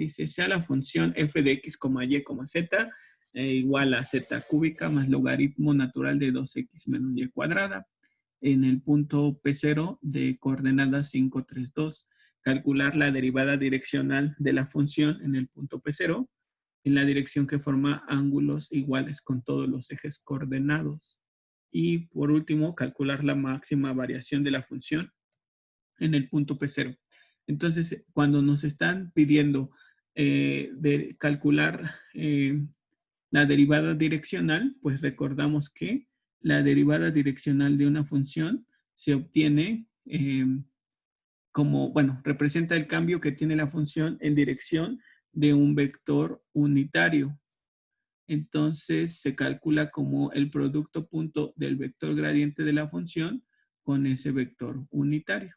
Dice, sea la función f de x, y, z igual a z cúbica más logaritmo natural de 2x menos y cuadrada. En el punto P0 de coordenadas 5, 3, 2, calcular la derivada direccional de la función en el punto P0 en la dirección que forma ángulos iguales con todos los ejes coordenados. Y por último, calcular la máxima variación de la función en el punto P0. Entonces, cuando nos están pidiendo de calcular la derivada direccional, pues recordamos que la derivada direccional de una función se obtiene representa el cambio que tiene la función en dirección de un vector unitario. Entonces se calcula como el producto punto del vector gradiente de la función con ese vector unitario.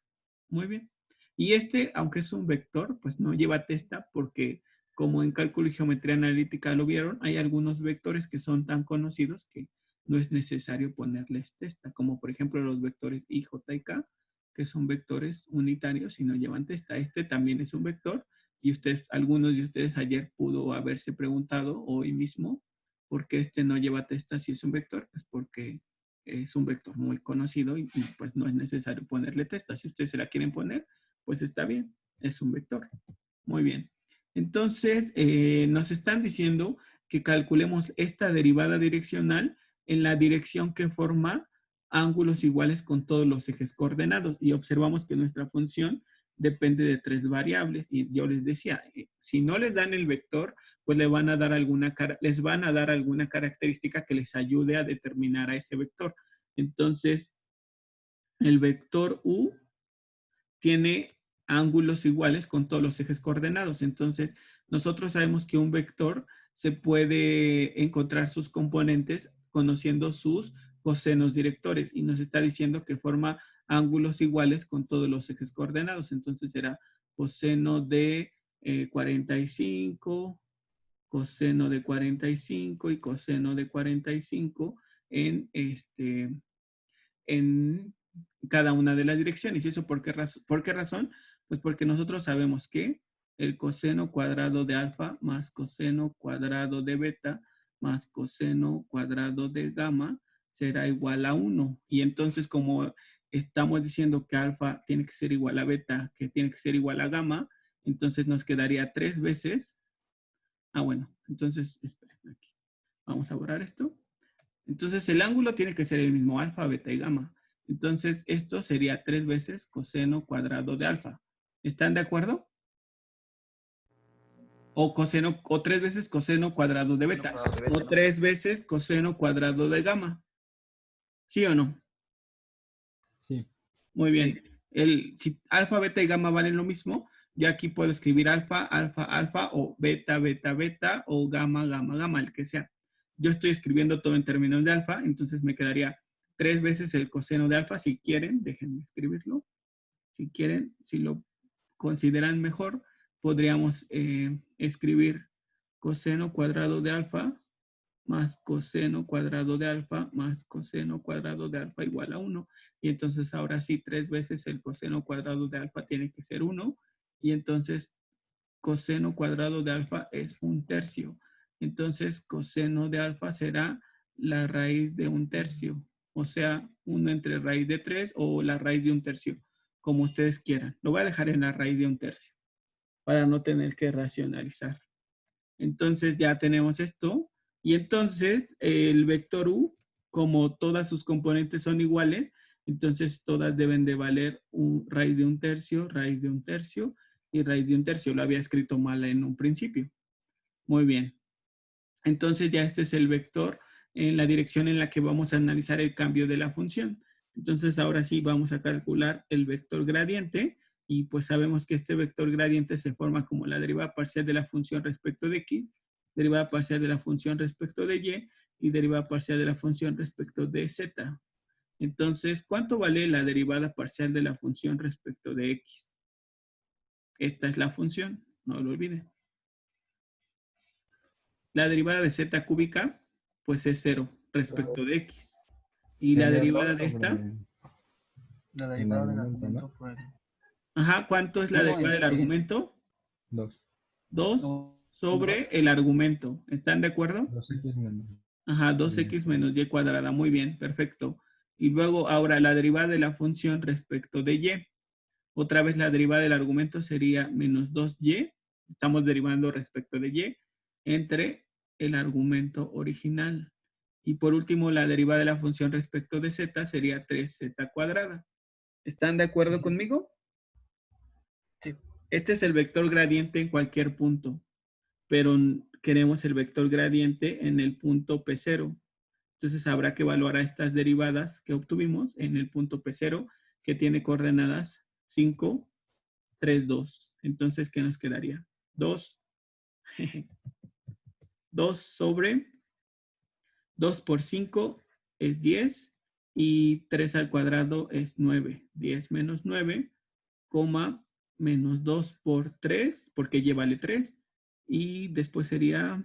Muy bien. Y aunque es un vector, pues no lleva testa porque como en cálculo y geometría analítica lo vieron, hay algunos vectores que son tan conocidos que no es necesario ponerles testa, como por ejemplo los vectores I, J y K, que son vectores unitarios y no llevan testa. También es un vector y algunos de ustedes ayer pudo haberse preguntado hoy mismo por qué no lleva testa si es un vector, pues porque es un vector muy conocido y pues no es necesario ponerle testa. Si ustedes se la quieren poner, pues está bien, es un vector. Muy bien. Entonces, nos están diciendo que calculemos esta derivada direccional en la dirección que forma ángulos iguales con todos los ejes coordenados. Y observamos que nuestra función depende de 3 variables. Y yo les decía, si no les dan el vector, pues les van a dar alguna característica que les ayude a determinar a ese vector. Entonces, el vector U tiene ángulos iguales con todos los ejes coordenados. Entonces, nosotros sabemos que un vector se puede encontrar sus componentes conociendo sus cosenos directores y nos está diciendo que forma ángulos iguales con todos los ejes coordenados. Entonces, será coseno de 45, coseno de 45 y coseno de 45 en cada una de las direcciones. ¿Y eso por qué razón? Pues porque nosotros sabemos que el coseno cuadrado de alfa más coseno cuadrado de beta más coseno cuadrado de gamma será igual a 1. Y entonces como estamos diciendo que alfa tiene que ser igual a beta, que tiene que ser igual a gamma, entonces nos quedaría 3 veces. Entonces, esperen aquí. Vamos a borrar esto. Entonces el ángulo tiene que ser el mismo, alfa, beta y gamma. Entonces esto sería 3 veces coseno cuadrado de alfa. ¿Están de acuerdo? O 3 veces coseno cuadrado de beta. O 3 veces coseno cuadrado de gamma. ¿Sí o no? Sí. Muy bien. Si alfa, beta y gamma valen lo mismo, yo aquí puedo escribir alfa, alfa, alfa, o beta, beta, beta, o gamma, gamma, gamma, el que sea. Yo estoy escribiendo todo en términos de alfa, entonces me quedaría 3 veces el coseno de alfa. Si quieren, déjenme escribirlo. Si quieren, si lo consideran mejor, podríamos escribir coseno cuadrado de alfa más coseno cuadrado de alfa más coseno cuadrado de alfa igual a 1. Y entonces ahora sí, 3 veces el coseno cuadrado de alfa tiene que ser 1. Y entonces coseno cuadrado de alfa es 1/3. Entonces coseno de alfa será la raíz de 1/3. O sea, 1 entre raíz de 3 o la raíz de 1/3, como ustedes quieran. Lo voy a dejar en la raíz de 1/3 para no tener que racionalizar. Entonces ya tenemos esto. Y entonces el vector U, como todas sus componentes son iguales, entonces todas deben de valer raíz de 1/3, raíz de 1/3 y raíz de 1/3. Lo había escrito mal en un principio. Muy bien. Entonces ya este es el vector en la dirección en la que vamos a analizar el cambio de la función. Entonces ahora sí vamos a calcular el vector gradiente y pues sabemos que este vector gradiente se forma como la derivada parcial de la función respecto de x, derivada parcial de la función respecto de y derivada parcial de la función respecto de z. Entonces, ¿cuánto vale la derivada parcial de la función respecto de x? Esta es la función, no lo olviden. La derivada de z cúbica, pues es 0 respecto de x. Y la derivada de esta, la derivada del argumento por el... ajá, ¿cuánto es la derivada del argumento? 2. 2 No, sobre dos. el argumento. ¿Están de acuerdo? 2x menos. Ajá, 2x menos y cuadrada. Muy bien, perfecto. Y luego ahora la derivada de la función respecto de y. Otra vez la derivada del argumento sería menos 2y. Estamos derivando respecto de y entre el argumento original. Y por último, la derivada de la función respecto de z sería 3z cuadrada. ¿Están de acuerdo conmigo? Sí. Este es el vector gradiente en cualquier punto, pero queremos el vector gradiente en el punto P0. Entonces habrá que evaluar a estas derivadas que obtuvimos en el punto P0, que tiene coordenadas 5, 3, 2. Entonces, ¿qué nos quedaría? 2. 2 sobre 2 por 5 es 10 y 3 al cuadrado es 9. 10 menos 9, coma, menos 2 por 3, porque y vale 3. Y después sería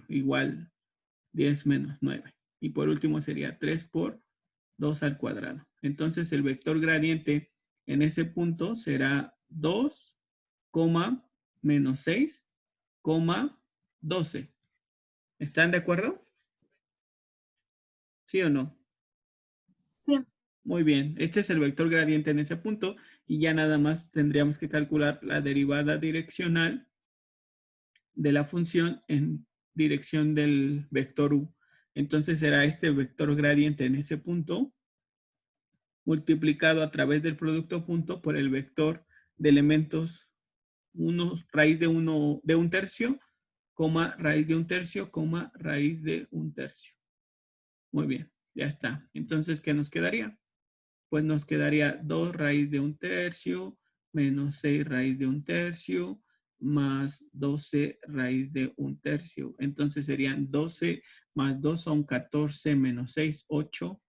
igual 10 menos 9. Y por último sería 3 por 2 al cuadrado. Entonces el vector gradiente en ese punto será 2, menos 6, 12. ¿Están de acuerdo? ¿Sí o no? Sí. Muy bien. Este es el vector gradiente en ese punto y ya nada más tendríamos que calcular la derivada direccional de la función en dirección del vector u. Entonces será este vector gradiente en ese punto multiplicado a través del producto punto por el vector de elementos 1 raíz de 1 de un tercio, coma raíz de un tercio, coma raíz de un tercio. Muy bien, ya está. Entonces, ¿qué nos quedaría? Pues nos quedaría 2 raíz de un tercio menos 6 raíz de un tercio más 12 raíz de un tercio. Entonces serían 12 más 2 son 14 menos 6, 8.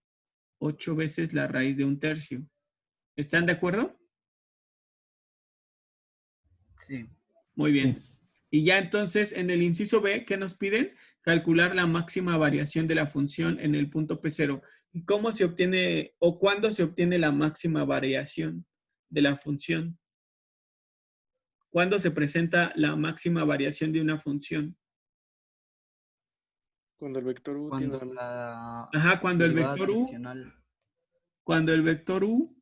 8 veces la raíz de un tercio. ¿Están de acuerdo? Sí. Muy bien. Sí. Y ya entonces en el inciso B, ¿qué nos piden? Calcular la máxima variación de la función en el punto P0. ¿Y cómo se obtiene o cuándo se obtiene la máxima variación de la función? ¿Cuándo se presenta la máxima variación de una función? Cuando el vector u Cuando tiene la Ajá, derivada direccional cuando el vector u,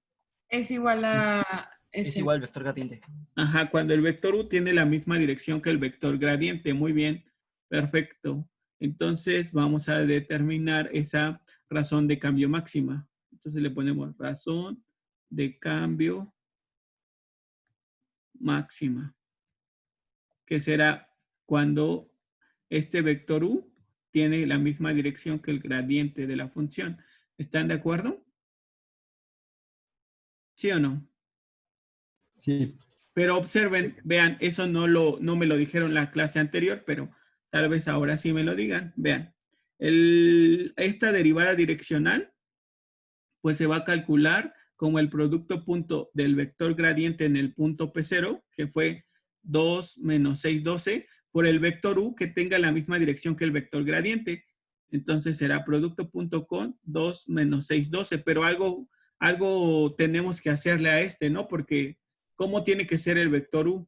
Es igual a es F. igual al vector gradiente. ajá, cuando el vector u tiene la misma dirección que el vector gradiente. Muy bien, perfecto. Entonces vamos a determinar esa razón de cambio máxima. Entonces le ponemos razón de cambio máxima, que será cuando este vector u tiene la misma dirección que el gradiente de la función. ¿Están de acuerdo? ¿Sí o no? Sí. Pero observen, vean, eso no me lo dijeron la clase anterior, pero tal vez ahora sí me lo digan. Vean, esta derivada direccional, pues se va a calcular como el producto punto del vector gradiente en el punto P0, que fue 2 menos 6, 12, por el vector u que tenga la misma dirección que el vector gradiente. Entonces será producto punto con 2 menos 6, 12, pero algo tenemos que hacerle a este, ¿no? Porque ¿cómo tiene que ser el vector u?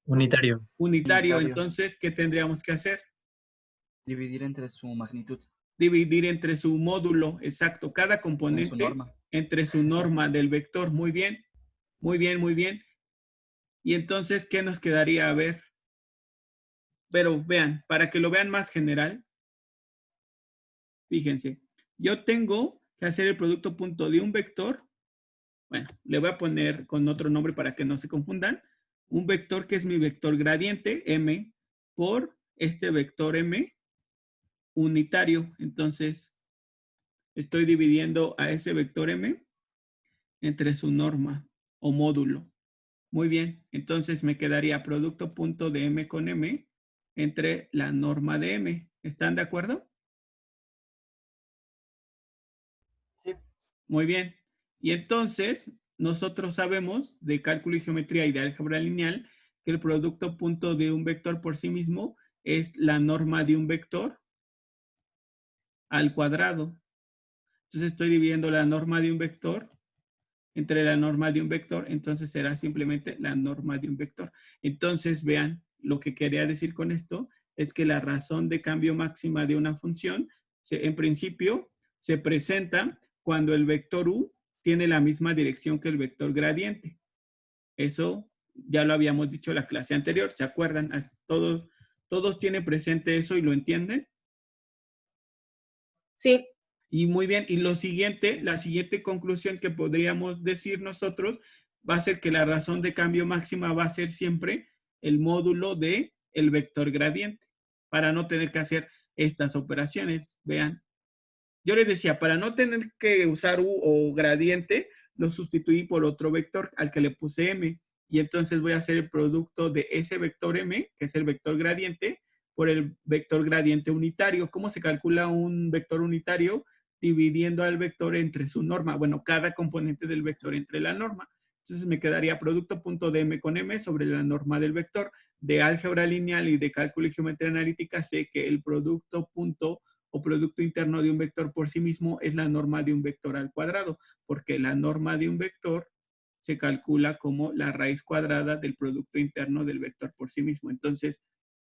Unitario. Unitario. Unitario. Entonces, ¿qué tendríamos que hacer? Dividir entre su magnitud. Dividir entre su módulo, exacto, cada componente Su norma. entre su norma del vector. Muy bien, muy bien, muy bien. Y entonces, ¿qué nos quedaría a ver? Pero vean, para que lo vean más general, fíjense, yo tengo que hacer el producto punto de un vector. Bueno, le voy a poner con otro nombre para que no se confundan. Un vector que es mi vector gradiente, m, por este vector m unitario. Entonces, estoy dividiendo a ese vector m entre su norma o módulo. Muy bien, entonces me quedaría producto punto de m con m entre la norma de m. ¿Están de acuerdo? Sí. Muy bien. Y entonces, nosotros sabemos de cálculo y geometría y de álgebra lineal que el producto punto de un vector por sí mismo es la norma de un vector al cuadrado. Entonces estoy dividiendo la norma de un vector entre la norma de un vector, entonces será simplemente la norma de un vector. Entonces, vean, lo que quería decir con esto es que la razón de cambio máxima de una función, en principio, se presenta cuando el vector u tiene la misma dirección que el vector gradiente. Eso ya lo habíamos dicho en la clase anterior, ¿se acuerdan? Todos tienen presente eso y lo entienden. Sí. Y muy bien, y la siguiente conclusión que podríamos decir nosotros va a ser que la razón de cambio máxima va a ser siempre el módulo de el vector gradiente, para no tener que hacer estas operaciones. Vean, yo les decía, para no tener que usar u o gradiente, lo sustituí por otro vector al que le puse m, y entonces voy a hacer el producto de ese vector m, que es el vector gradiente, por el vector gradiente unitario. ¿Cómo se calcula un vector unitario? Dividiendo al vector entre su norma. Bueno, cada componente del vector entre la norma. Entonces me quedaría producto punto de m con m sobre la norma del vector. De álgebra lineal y de cálculo y geometría analítica sé que el producto punto o producto interno de un vector por sí mismo es la norma de un vector al cuadrado, porque la norma de un vector se calcula como la raíz cuadrada del producto interno del vector por sí mismo. Entonces,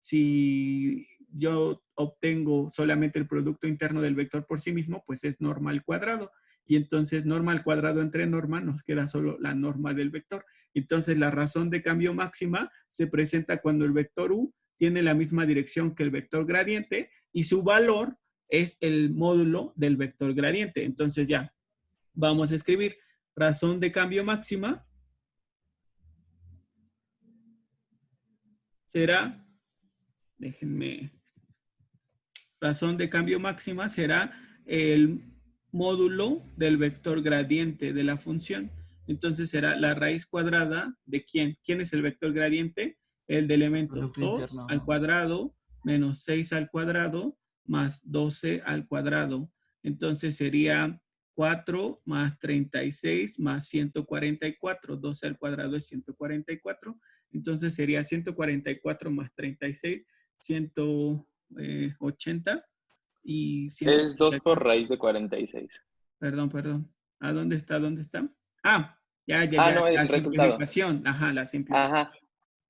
si yo obtengo solamente el producto interno del vector por sí mismo, pues es norma al cuadrado. Y entonces norma al cuadrado entre norma nos queda solo la norma del vector. Entonces la razón de cambio máxima se presenta cuando el vector u tiene la misma dirección que el vector gradiente y su valor es el módulo del vector gradiente. Entonces ya, vamos a escribir razón de cambio máxima será, déjenme, razón de cambio máxima será el módulo del vector gradiente de la función. Entonces será la raíz cuadrada de ¿quién? ¿Quién es el vector gradiente? El de elementos Producto 2 interno. al cuadrado menos 6 al cuadrado más 12 al cuadrado. Entonces sería 4 más 36 más 144. 12 al cuadrado es 144. Entonces sería 144 más 36, 180 y Es 2 por 144. raíz de 46. Perdón. ¿A dónde está? ¿Dónde está? Ah, ya. No, La el resultado. simplificación. Ajá, la simplificación. Ajá,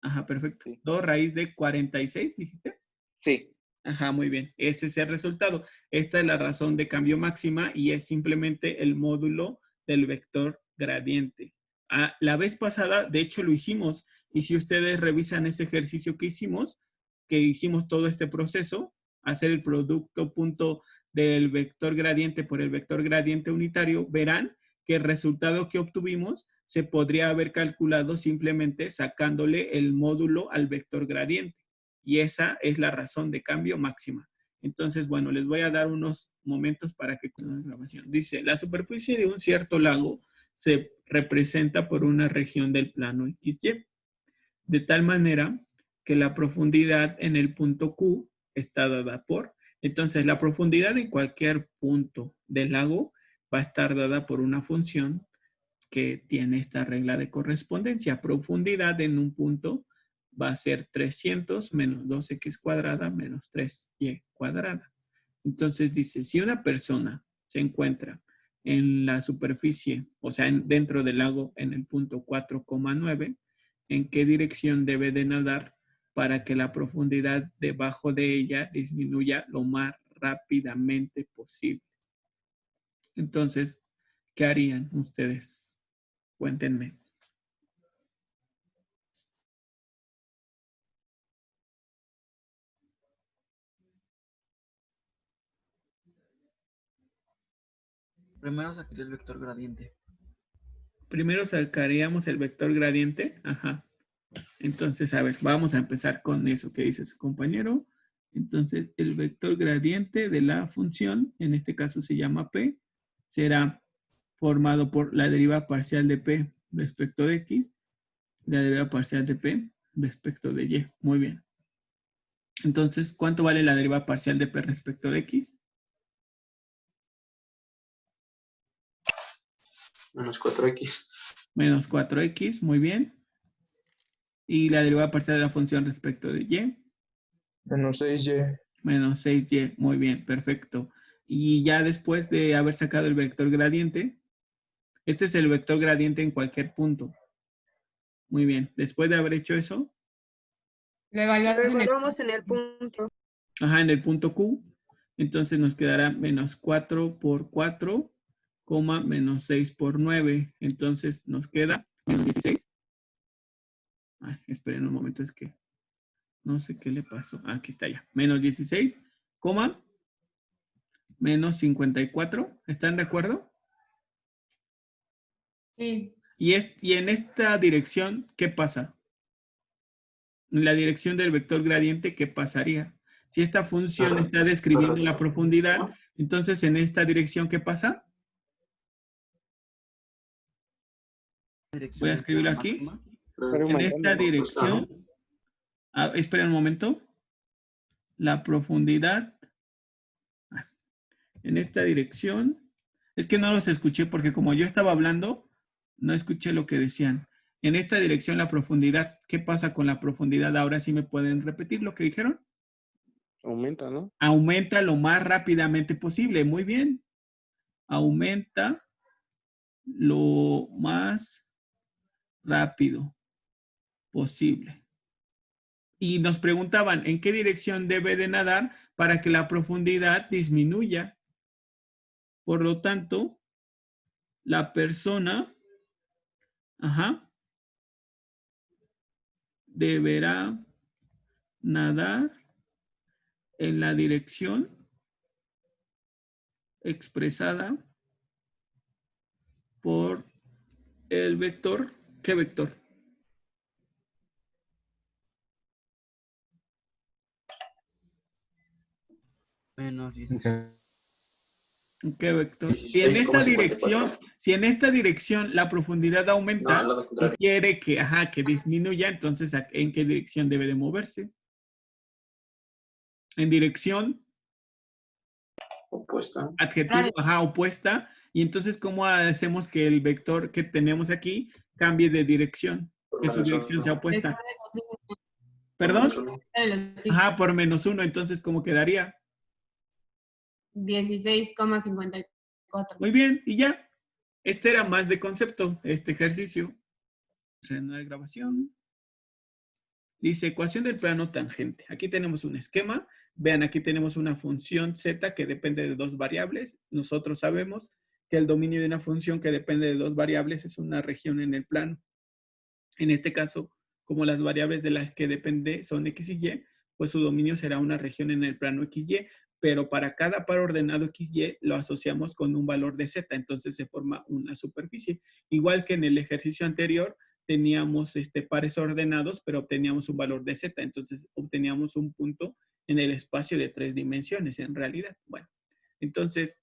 Ajá, perfecto. sí. 2 raíz de 46, ¿dijiste? Sí. Ajá, muy bien. Ese es el resultado. Esta es la razón de cambio máxima y es simplemente el módulo del vector gradiente. La vez pasada, de hecho, lo hicimos. Y si ustedes revisan ese ejercicio que hicimos todo este proceso, hacer el producto punto del vector gradiente por el vector gradiente unitario, verán que el resultado que obtuvimos se podría haber calculado simplemente sacándole el módulo al vector gradiente. Y esa es la razón de cambio máxima. Entonces, bueno, les voy a dar unos momentos para que con la grabación. Dice, la superficie de un cierto lago se representa por una región del plano XY, de tal manera que la profundidad en el punto Q está dada por. Entonces, la profundidad en cualquier punto del lago va a estar dada por una función que tiene esta regla de correspondencia. Profundidad en un punto va a ser 300 menos 2x cuadrada menos 3y cuadrada. Entonces dice, si una persona se encuentra en la superficie, o sea, dentro del lago en el punto 4,9, ¿en qué dirección debe de nadar para que la profundidad debajo de ella disminuya lo más rápidamente posible? Entonces, ¿qué harían ustedes? Cuéntenme. Primero sacaría el vector gradiente. Primero sacaríamos el vector gradiente. Ajá. Entonces, a ver, vamos a empezar con eso que dice su compañero. Entonces, el vector gradiente de la función, en este caso se llama P, será formado por la deriva parcial de P respecto de X, la deriva parcial de P respecto de Y. Muy bien. Entonces, ¿cuánto vale la deriva parcial de P respecto de X? Menos 4x. Menos 4x, muy bien. Y la derivada parcial de la función respecto de y. Menos 6y. Menos 6y, muy bien, perfecto. Y ya después de haber sacado el vector gradiente, este es el vector gradiente en cualquier punto. Muy bien, después de haber hecho eso. Lo evaluamos en el... evaluamos en el punto. Ajá, en el punto Q. Entonces nos quedará menos 4 por 4, coma, menos 6 por 9. Entonces nos queda menos 16. Ay, esperen un momento, es que no sé qué le pasó. Aquí está ya. Menos 16, coma, menos 54. ¿Están de acuerdo? Sí. Y en esta dirección, ¿qué pasa? En la dirección del vector gradiente, ¿qué pasaría? Si esta función está describiendo la profundidad, entonces en esta dirección, ¿qué pasa? Voy a escribirlo aquí. En esta dirección, esperen un momento. La profundidad, en esta dirección, es que no los escuché porque como yo estaba hablando, no escuché lo que decían. En esta dirección, la profundidad, ¿qué pasa con la profundidad? Ahora sí me pueden repetir lo que dijeron. Aumenta, ¿no? Aumenta lo más rápidamente posible. Muy bien. Aumenta lo más rápido posible. Y nos preguntaban, ¿en qué dirección debe de nadar para que la profundidad disminuya? Por lo tanto, la persona, deberá nadar en la dirección expresada por el vector. ¿Qué vector? Menos 16. ¿Qué vector? 16,54. Si en esta dirección la profundidad aumenta No, al lado y contrario. quiere que disminuya, entonces ¿en qué dirección debe de moverse? En dirección Opuesta. adjetivo, opuesta. Y entonces, ¿cómo hacemos que el vector que tenemos aquí cambie de dirección? Que su dirección sea opuesta. ¿Perdón? Por menos 1. Entonces, ¿cómo quedaría? 16,54. Muy bien, y ya. Este era más de concepto, este ejercicio. Reanudar grabación. Dice, ecuación del plano tangente. Aquí tenemos un esquema. Vean, aquí tenemos una función z que depende de dos variables. Nosotros sabemos que el dominio de una función que depende de dos variables es una región en el plano. En este caso, como las variables de las que depende son x y y, pues su dominio será una región en el plano xy, pero para cada par ordenado xy lo asociamos con un valor de z, entonces se forma una superficie. Igual que en el ejercicio anterior, teníamos pares ordenados, pero obteníamos un valor de z, entonces obteníamos un punto en el espacio de 3 dimensiones en realidad. Bueno, entonces,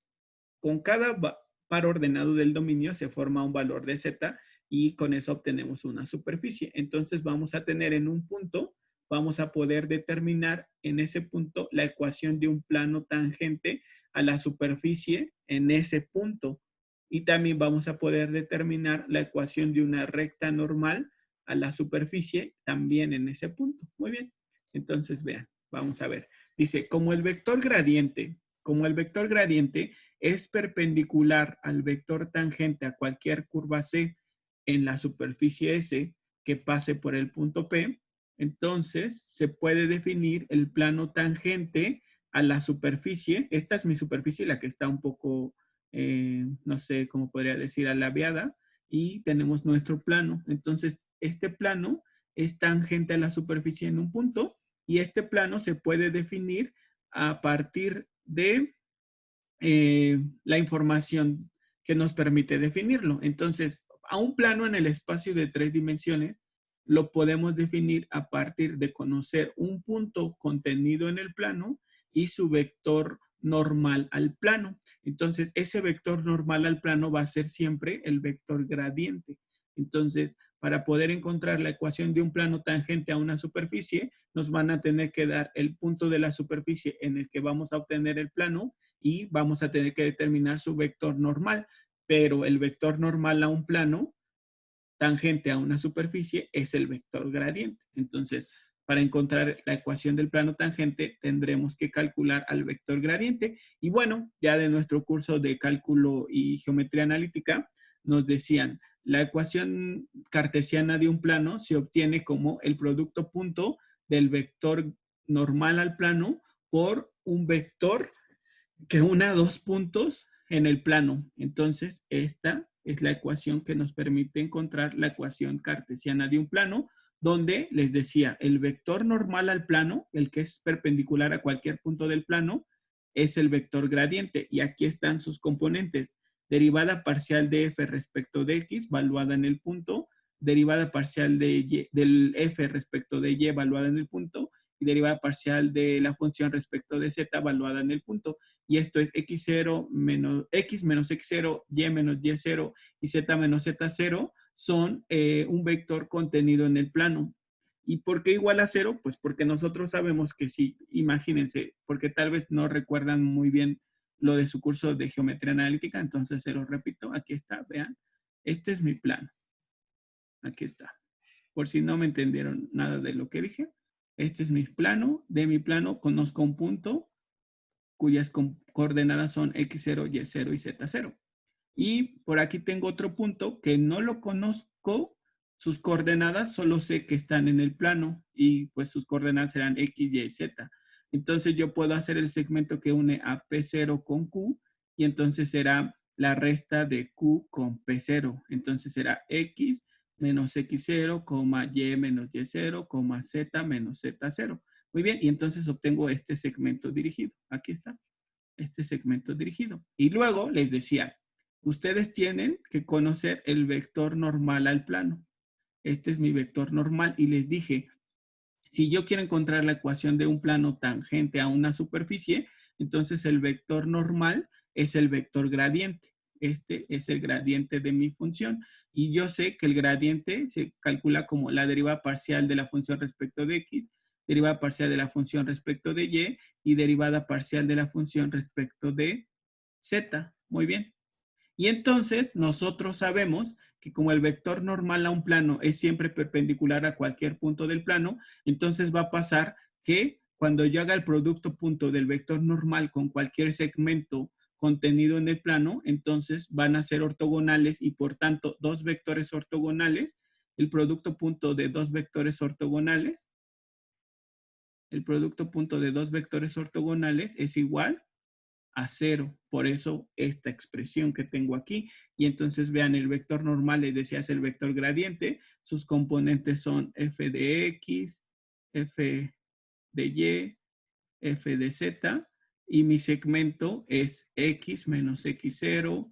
con cada par ordenado del dominio se forma un valor de z y con eso obtenemos una superficie. Entonces vamos a tener en un punto, vamos a poder determinar en ese punto la ecuación de un plano tangente a la superficie en ese punto. Y también vamos a poder determinar la ecuación de una recta normal a la superficie también en ese punto. Muy bien. Entonces vean, vamos a ver. Dice, como el vector gradiente es perpendicular al vector tangente a cualquier curva C en la superficie S que pase por el punto P, entonces se puede definir el plano tangente a la superficie. Esta es mi superficie, la que está un poco, no sé cómo podría decir, alabeada, y tenemos nuestro plano. Entonces, este plano es tangente a la superficie en un punto, y este plano se puede definir a partir de la información que nos permite definirlo. Entonces, a un plano en el espacio de 3 dimensiones lo podemos definir a partir de conocer un punto contenido en el plano y su vector normal al plano. Entonces, ese vector normal al plano va a ser siempre el vector gradiente. Entonces, para poder encontrar la ecuación de un plano tangente a una superficie, nos van a tener que dar el punto de la superficie en el que vamos a obtener el plano y vamos a tener que determinar su vector normal. Pero el vector normal a un plano tangente a una superficie es el vector gradiente. Entonces, para encontrar la ecuación del plano tangente, tendremos que calcular al vector gradiente. Y bueno, ya de nuestro curso de cálculo y geometría analítica, nos decían, la ecuación cartesiana de un plano se obtiene como el producto punto del vector normal al plano por un vector que una dos puntos en el plano. Entonces, esta es la ecuación que nos permite encontrar la ecuación cartesiana de un plano, donde les decía, el vector normal al plano, el que es perpendicular a cualquier punto del plano, es el vector gradiente. Y aquí están sus componentes. Derivada parcial de f respecto de x, valuada en el punto. Derivada parcial de y, del f respecto de y, valuada en el punto. Y derivada parcial de la función respecto de z, valuada en el punto. Y esto es x0 menos x menos x0, y menos y0 y z menos z0 son un vector contenido en el plano. ¿Y por qué igual a 0? Pues porque nosotros sabemos que sí, imagínense, porque tal vez no recuerdan muy bien lo de su curso de geometría analítica, entonces se lo repito, aquí está, vean, este es mi plano. Aquí está. Por si no me entendieron nada de lo que dije, este es mi plano. De mi plano conozco un punto cuyas coordenadas son x0, y0 y z0. Y por aquí tengo otro punto que no lo conozco, sus coordenadas solo sé que están en el plano y pues sus coordenadas serán x, y, z. Entonces yo puedo hacer el segmento que une a P0 con Q y entonces será la resta de Q con P0. Entonces será x menos x0, y menos y0, z menos z0. Muy bien, y entonces obtengo este segmento dirigido. Aquí está, este segmento dirigido. Y luego les decía, ustedes tienen que conocer el vector normal al plano. Este es mi vector normal y les dije, si yo quiero encontrar la ecuación de un plano tangente a una superficie, entonces el vector normal es el vector gradiente. Este es el gradiente de mi función. Y yo sé que el gradiente se calcula como la derivada parcial de la función respecto de x, derivada parcial de la función respecto de y derivada parcial de la función respecto de z. Muy bien. Y entonces nosotros sabemos que como el vector normal a un plano es siempre perpendicular a cualquier punto del plano, entonces va a pasar que cuando yo haga el producto punto del vector normal con cualquier segmento contenido en el plano, entonces van a ser ortogonales y por tanto dos vectores ortogonales, el producto punto de dos vectores ortogonales, el producto punto de dos vectores ortogonales es igual a 0. Por eso esta expresión que tengo aquí. Y entonces vean, el vector normal, les decía, es el vector gradiente. Sus componentes son f de x, f de y, f de z. Y mi segmento es x menos x0,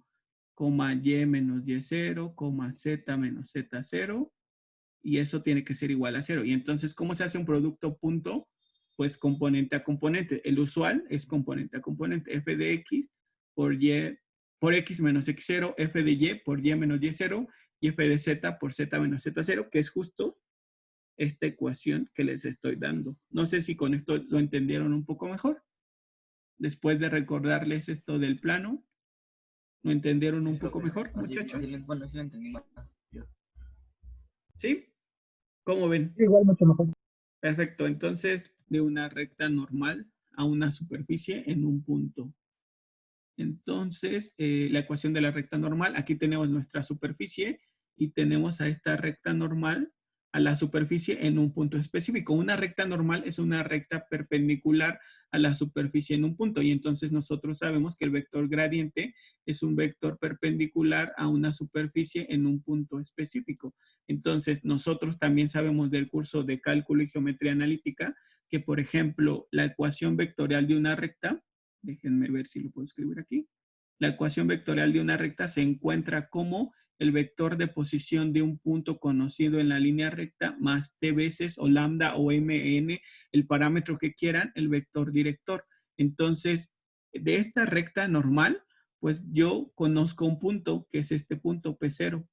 y menos y0, z menos z0. Y eso tiene que ser igual a 0. Y entonces, ¿cómo se hace un producto punto? Pues componente a componente. El usual es componente a componente. F de x por y, por x menos x0, f de y por y menos y0 y f de z por z menos z0, que es justo esta ecuación que les estoy dando. No sé si con esto lo entendieron un poco mejor. Después de recordarles esto del plano, ¿lo entendieron un poco mejor, muchachos? Bueno, sí lo entendí más. ¿Sí? ¿Cómo ven? Igual mucho mejor. Perfecto, entonces de una recta normal a una superficie en un punto. Entonces, la ecuación de la recta normal, aquí tenemos nuestra superficie y tenemos a esta recta normal a la superficie en un punto específico. Una recta normal es una recta perpendicular a la superficie en un punto y entonces nosotros sabemos que el vector gradiente es un vector perpendicular a una superficie en un punto específico. Entonces, nosotros también sabemos del curso de cálculo y geometría analítica que, por ejemplo, la ecuación vectorial de una recta, déjenme ver si lo puedo escribir aquí, la ecuación vectorial de una recta se encuentra como el vector de posición de un punto conocido en la línea recta más t veces o lambda o mn, el parámetro que quieran, el vector director. Entonces, de esta recta normal, pues yo conozco un punto, que es este punto P0.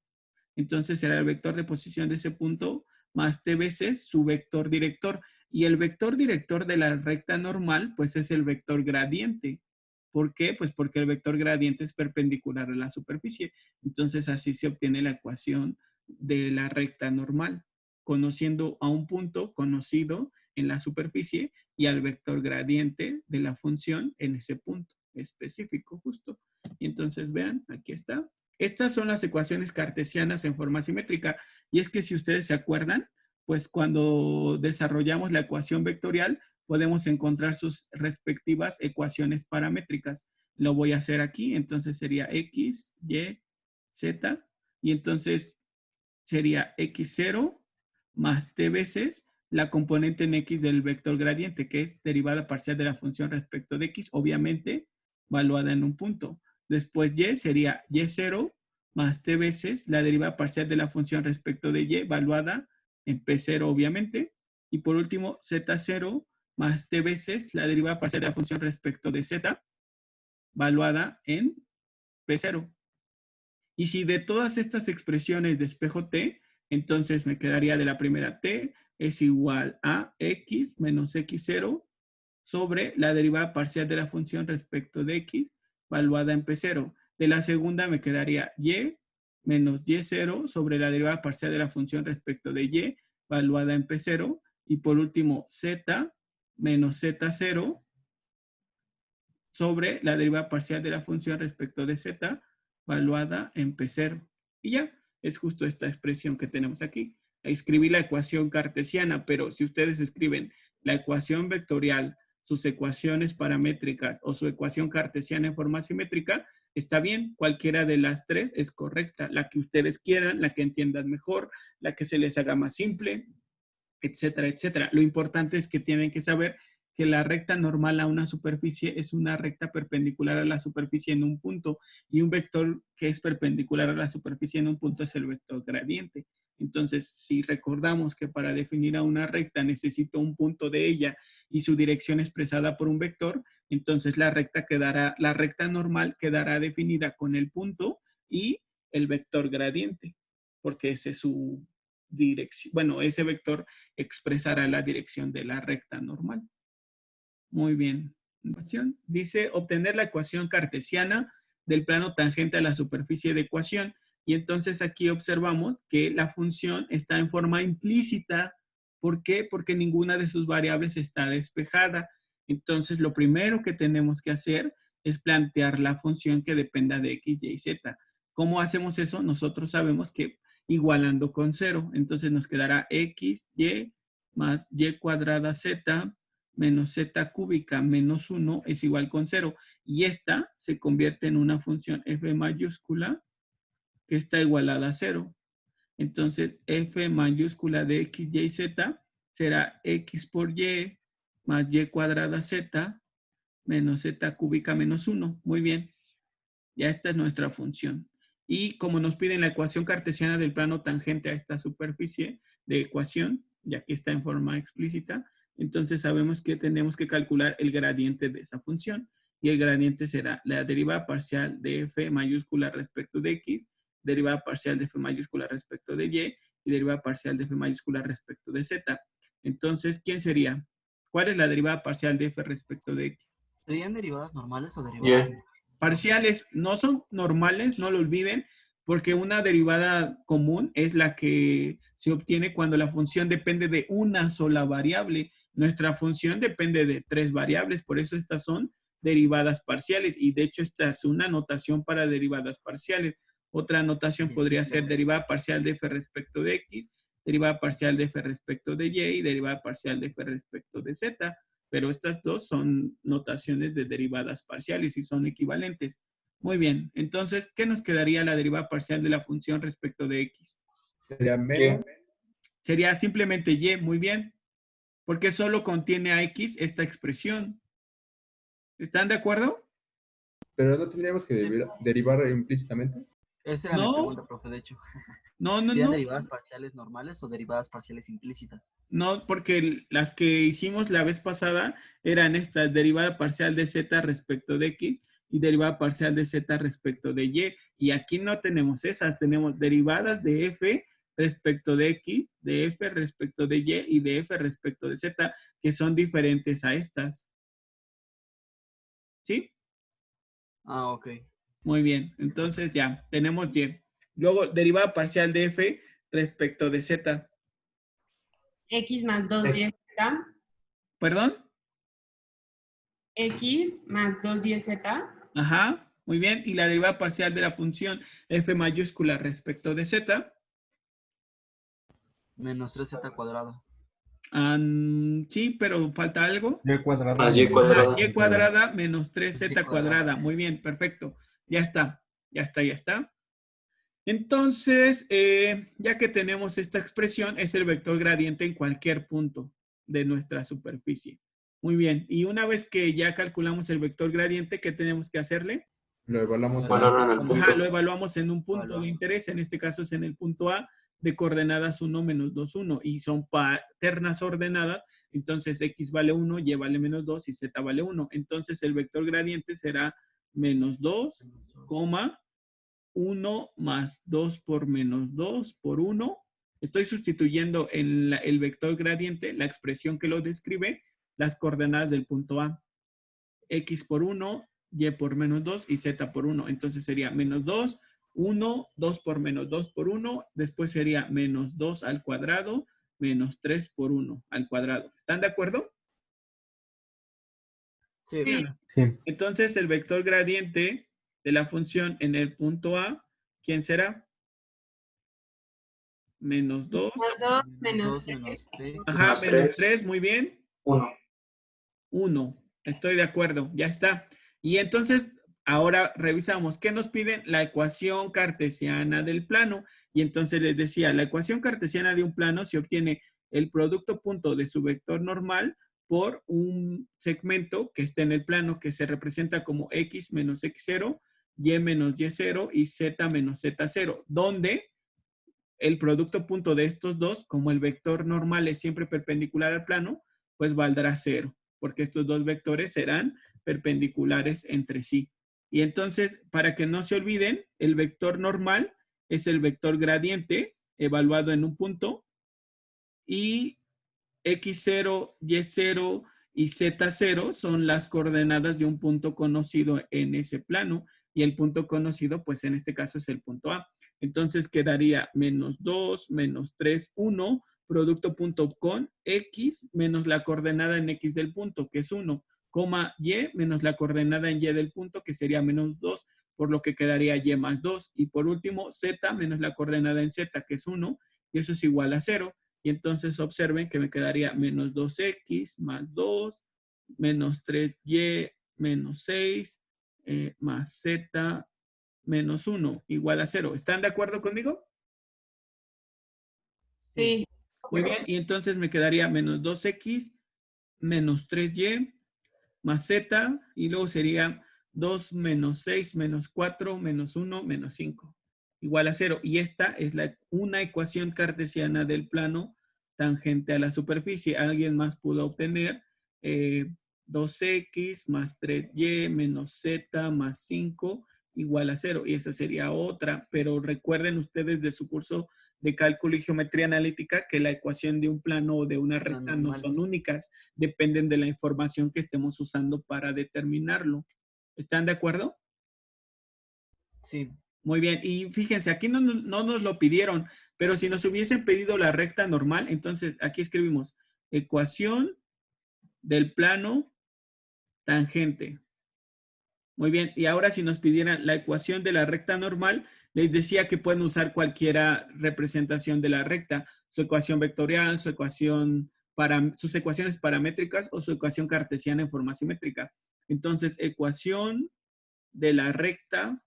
Entonces será el vector de posición de ese punto más t veces su vector director. Y el vector director de la recta normal, pues es el vector gradiente. ¿Por qué? Pues porque el vector gradiente es perpendicular a la superficie. Entonces así se obtiene la ecuación de la recta normal, conociendo a un punto conocido en la superficie y al vector gradiente de la función en ese punto específico justo. Y entonces vean, aquí está. Estas son las ecuaciones cartesianas en forma simétrica. Y es que si ustedes se acuerdan, pues cuando desarrollamos la ecuación vectorial, podemos encontrar sus respectivas ecuaciones paramétricas. Lo voy a hacer aquí, entonces sería X, Y, Z, y entonces sería X0 más T veces la componente en X del vector gradiente, que es derivada parcial de la función respecto de X, obviamente, valuada en un punto. Después Y sería Y0 más T veces la derivada parcial de la función respecto de Y, valuada en P0, obviamente. Y por último, Z0 más T veces la derivada parcial de la función respecto de Z, valuada en P0. Y si de todas estas expresiones despejo T, entonces me quedaría de la primera T es igual a X menos X0 sobre la derivada parcial de la función respecto de X, valuada en P0. De la segunda me quedaría Y menos Y0 sobre la derivada parcial de la función respecto de Y, valuada en P0. Y por último, Z menos Z0 sobre la derivada parcial de la función respecto de Z, valuada en P0. Y ya, es justo esta expresión que tenemos aquí. Escribí la ecuación cartesiana, pero si ustedes escriben la ecuación vectorial, sus ecuaciones paramétricas o su ecuación cartesiana en forma simétrica, está bien, cualquiera de las tres es correcta, la que ustedes quieran, la que entiendan mejor, la que se les haga más simple, etcétera, etcétera. Lo importante es que tienen que saber que la recta normal a una superficie es una recta perpendicular a la superficie en un punto, y un vector que es perpendicular a la superficie en un punto es el vector gradiente. Entonces, si recordamos que para definir a una recta necesito un punto de ella y su dirección expresada por un vector, entonces la recta normal quedará definida con el punto y el vector gradiente, porque ese es su dirección. Bueno, ese vector expresará la dirección de la recta normal. Muy bien. Dice obtener la ecuación cartesiana del plano tangente a la superficie de ecuación. Y entonces aquí observamos que la función está en forma implícita. ¿Por qué? Porque ninguna de sus variables está despejada. Entonces lo primero que tenemos que hacer es plantear la función que dependa de X, Y, Z. ¿Cómo hacemos eso? Nosotros sabemos que igualando con 0. Entonces nos quedará X, Y más Y cuadrada Z menos Z cúbica menos 1 es igual con 0. Y esta se convierte en una función f mayúscula que está igualada a 0. Entonces, f mayúscula de X, Y, Z será X por Y más Y cuadrada Z menos Z cúbica menos 1. Muy bien. Ya esta es nuestra función. Y como nos piden la ecuación cartesiana del plano tangente a esta superficie de ecuación, ya que está en forma explícita, entonces sabemos que tenemos que calcular el gradiente de esa función. Y el gradiente será la derivada parcial de f mayúscula respecto de x, derivada parcial de f mayúscula respecto de y, y derivada parcial de f mayúscula respecto de z. Entonces, ¿quién sería? ¿Cuál es la derivada parcial de f respecto de x? ¿Serían derivadas normales o derivadas? Parciales no son normales, no lo olviden, porque una derivada común es la que se obtiene cuando la función depende de una sola variable. Nuestra función depende de 3 variables, por eso estas son derivadas parciales, y de hecho esta es una notación para derivadas parciales. Otra notación podría ser derivada parcial de f respecto de x, derivada parcial de f respecto de y derivada parcial de f respecto de z. Pero estas dos son notaciones de derivadas parciales y son equivalentes. Muy bien, entonces, ¿qué nos quedaría la derivada parcial de la función respecto de x? Sería menos. Sería simplemente y, muy bien, porque solo contiene a x esta expresión. ¿Están de acuerdo? Pero no tendríamos que derivar implícitamente. Esa era mi pregunta, profe, de hecho. No. ¿Serían derivadas parciales normales o derivadas parciales implícitas? No, porque las que hicimos la vez pasada eran estas, derivada parcial de z respecto de x y derivada parcial de z respecto de y. Y aquí no tenemos esas, tenemos derivadas de f respecto de x, de f respecto de y de f respecto de z, que son diferentes a estas. ¿Sí? Ah, ok. Muy bien, entonces ya, tenemos y. Luego, derivada parcial de f respecto de z. X más 2y z. ¿Perdón? X más 2y z. Ajá, muy bien. Y la derivada parcial de la función f mayúscula respecto de z. Menos 3z cuadrado. Sí, pero falta algo. Y cuadrada. Más y Ajá, cuadrada. y cuadrada menos 3z Sí, cuadrada. Muy bien, perfecto. Ya está, ya está, ya está. Entonces, ya que tenemos esta expresión, es el vector gradiente en cualquier punto de nuestra superficie. Muy bien. Y una vez que ya calculamos el vector gradiente, ¿qué tenemos que hacerle? Lo evaluamos en Valorarlo en el punto. Ajá, punto. lo evaluamos en un punto de Evaluamos. interés. En este caso es en el punto A de coordenadas 1, menos 2, 1. Y son ternas ordenadas. Entonces, X vale 1, Y vale menos 2 y Z vale 1. Entonces, el vector gradiente será menos 2, 1 más 2 por menos 2 por 1. Estoy sustituyendo en el vector gradiente, la expresión que lo describe, las coordenadas del punto A. X por 1, Y por menos 2 y Z por 1. Entonces sería menos 2, 1, 2 por menos 2 por 1. Después sería menos 2 al cuadrado, menos 3 por 1 al cuadrado. ¿Están de acuerdo? Sí. ¿Sí o no? Sí. Entonces el vector gradiente de la función en el punto A, ¿quién será? Menos 2. Más 2, menos 2 3. menos 3. Ajá, Más menos 3. 3, muy bien. 1. 1. Estoy de acuerdo, ya está. Y entonces, ahora revisamos. ¿Qué nos piden? La ecuación cartesiana del plano. Y entonces les decía, la ecuación cartesiana de un plano se obtiene el producto punto de su vector normal por un segmento que está en el plano que se representa como X menos X0, Y menos Y0 y Z menos Z0, donde el producto punto de estos dos, como el vector normal es siempre perpendicular al plano, pues valdrá 0, porque estos dos vectores serán perpendiculares entre sí. Y entonces, para que no se olviden, el vector normal es el vector gradiente evaluado en un punto y X0, Y0 y Z0 son las coordenadas de un punto conocido en ese plano y el punto conocido, pues en este caso es el punto A. Entonces quedaría menos 2, menos 3, 1, producto punto con X menos la coordenada en X del punto, que es 1, coma Y menos la coordenada en Y del punto, que sería menos 2, por lo que quedaría Y más 2. Y por último, Z menos la coordenada en Z, que es 1, y eso es igual a 0. Y entonces observen que me quedaría menos 2x más 2, menos 3y menos 6, más z menos 1, igual a 0. ¿Están de acuerdo conmigo? Sí. Muy bien, y entonces me quedaría menos 2x menos 3y más z, y luego sería 2 menos 6 menos 4 menos 1 menos 5, igual a 0. Y esta es una ecuación cartesiana del plano tangente a la superficie. Alguien más pudo obtener 2x más 3y menos z más 5 igual a 0. Y esa sería otra, pero recuerden ustedes de su curso de cálculo y geometría analítica que la ecuación de un plano o de una recta no normal. son únicas, dependen de la información que estemos usando para determinarlo. ¿Están de acuerdo? Sí. Muy bien, y fíjense, aquí no nos lo pidieron, pero si nos hubiesen pedido la recta normal, entonces aquí escribimos ecuación del plano tangente. Muy bien, y ahora si nos pidieran la ecuación de la recta normal, les decía que pueden usar cualquiera representación de la recta, su ecuación vectorial, sus ecuaciones paramétricas o su ecuación cartesiana en forma simétrica. Entonces, ecuación de la recta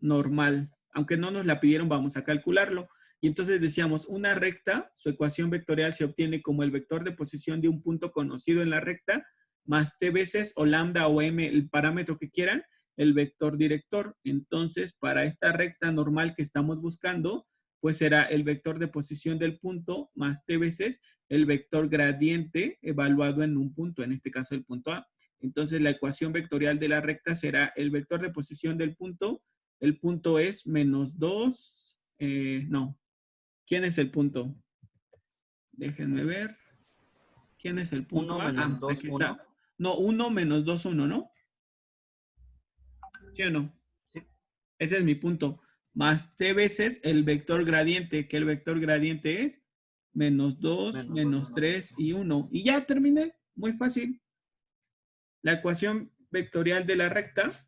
normal. Aunque no nos la pidieron, vamos a calcularlo. Y entonces decíamos, una recta, su ecuación vectorial se obtiene como el vector de posición de un punto conocido en la recta, más t veces o lambda o m, el parámetro que quieran, el vector director. Entonces, para esta recta normal que estamos buscando, pues será el vector de posición del punto más t veces el vector gradiente evaluado en un punto, en este caso el punto A. Entonces, la ecuación vectorial de la recta será el vector de posición del punto. El punto es menos 2. No. ¿Quién es el punto? Déjenme ver. ¿Quién es el punto? 1 menos 2, aquí 1. está. No, 1 menos 2, 1, ¿no? ¿Sí o no? Sí. Ese es mi punto. Más t veces el vector gradiente, que el vector gradiente es menos 2, menos 3 y 1. Y ya terminé. Muy fácil. La ecuación vectorial de la recta